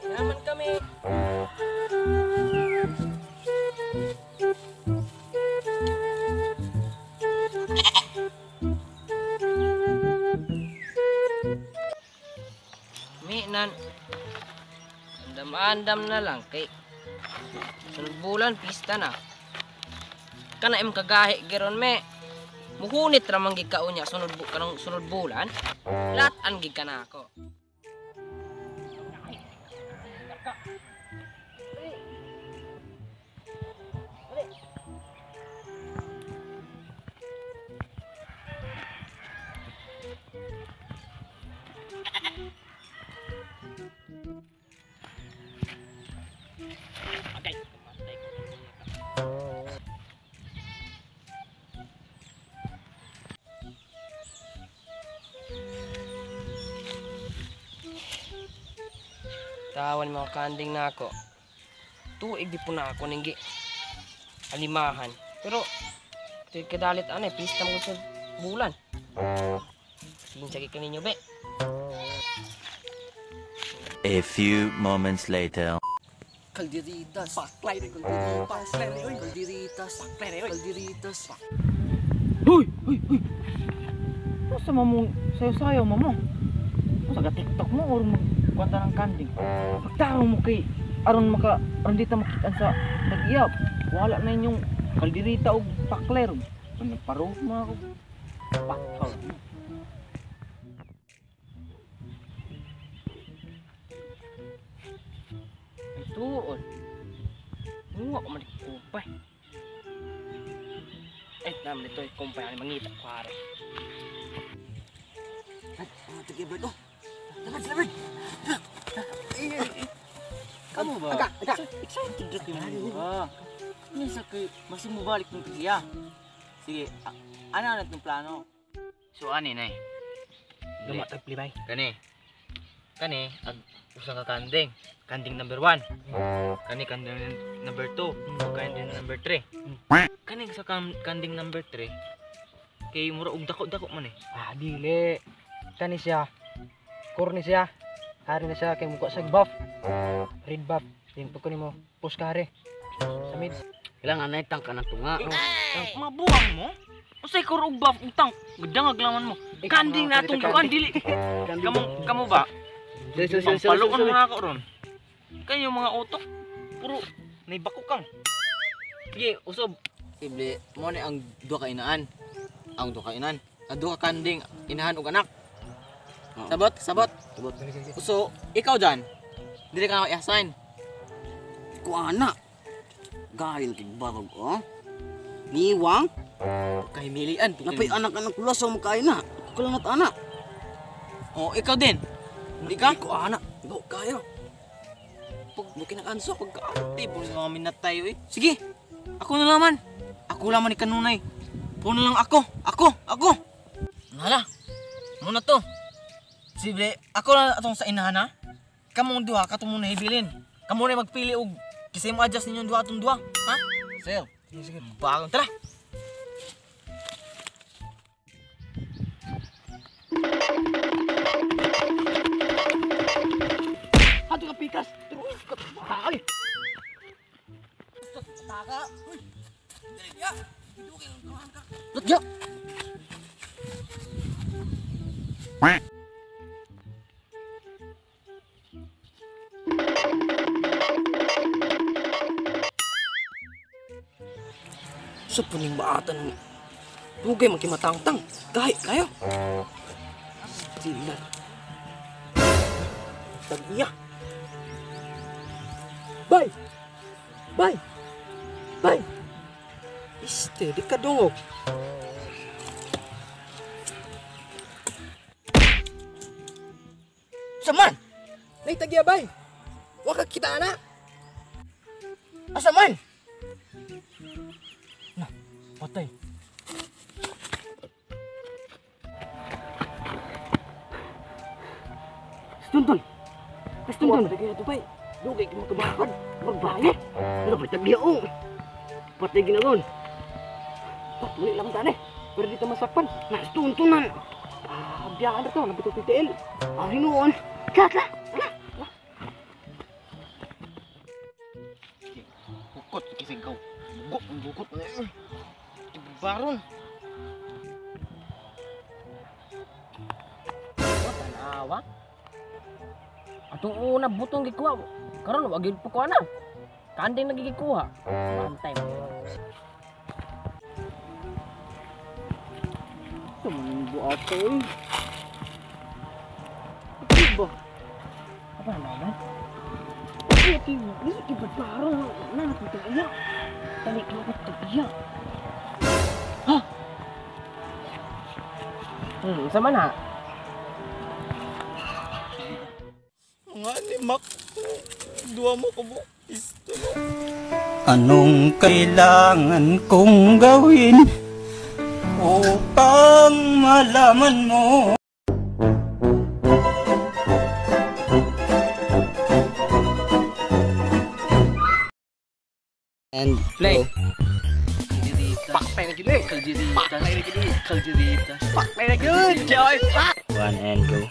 Naman kami. Nan, andam-andam na lang kay sunod bulan pista na. Kana im kagahi geron me. Muhunit ra man gid ka unya sunod bulan. Lat-an gid kana ako. Tawan mga kanding na ako. Tuig di po na ako ninggi alimahan. Pero tuig kadalit anay, pista mo sa bulan. Sinsagi ka ninyo, be. A few moments later. Kaldiritas, paklay rin, kaldiritas, kaldiritas. Hoy! Masa mamong sayo-sayo mamo? Masa TikTok mo or magkwanta ng kanding? Pagtaro mo kay aron dito makitaan sa nag-iyap. Wala na inyong kaldirita o paklay rin. Nagparo mo ako. Pakal. Tuon. Nga ko man kumpay. Naman ito kumpay ani mangita ko are. Tige Bert, oh. Dapat sila Bert. Kamu ba? Agak. Excited rin yung mga. Nisa kay masih mo balik ng siya. Sige, ano natin plano? So ani nay. Dumatag plibay. Kani ag usa ka kanding. Kanding number 1. Kani kanding number 2. Kanding number 3. Kani sa kanding number 3. Kay mura og dako-dako man eh. Dili. Kani siya. Corny siya. Hari na siya kay mukha sa buff. Red buff. Din po ko nimo puskare. Sa mid. Kailangan na itang ka na tunga. Mabuang mo? Usay ko og buff utang. Gudang aglaman mo. Kanding na atong duan dili. Kamu ba? Pampaluon mo na ako ron. Kayo mga utok. Puro naibako kang. Sige, usob. Ible, mo ni ang duha ka inaan. Ang duha ka inan. Ang duha ka kanding, inahan ug anak. Sabot. So, ikaw dyan, dili ka na i-assign. Ko anak. Gahil kay barog, oh. Niwang, Kahimilian. napay anak-anak kula sa makain na. Kulanat anak. Oh, ikaw din. Di ka? Ko anak. Go kayo. Pag mo kinakanso, pagkaanti po sa mga minatay eh. Sige, ako na naman. Ako laman ni kanunay. Puno lang ako. Nala, muna to. Sibre, ako na atong sa inahan ha. Kamong duha, kato muna hibilin. Kamu na magpili og kisay mo adjust ninyong duha atong duha. Ha? Sir, sige, bagong. Tara! Ato ka pikas. Terus ka. Ay. Taka! Uy! Dali niya! Letya. Sa puning baatan ni. Dugay magkimatangtang. Kahit kayo. Sila. Tagiya. Bay! Steady ka dungog. Saman! Nay tagiya bay! Waka kita na! Asaman! Patay. Stunton. Stunton. Lagi ito bay. Dugay ka makabakad. Magbayad. Ano ba tagiya oh. Patay ginagon. Patuloy lang tani. Pero dito masakpan. Na stuntonan. Diyan to, nabito titil. Ari noon. Kaka. Bukot kasi ikaw. Bukot na yun. Baron. Tanawa. Atong una butong gikuha. Karon wag gyud pa ko ana. Kanding nagigikuha. One time. Tumbo ato eh. Ano ba? Apa naman? Ini iba't parang nakapita iya. Tali kelakot to iya. Sama na. Nga ni Mac. Dua mo ko mo. Isto mo. Anong kailangan kong gawin upang malaman mo? And Play. Pakpay na gini. Pakpay na gini. Pakpay na gini. Good joy. One and go.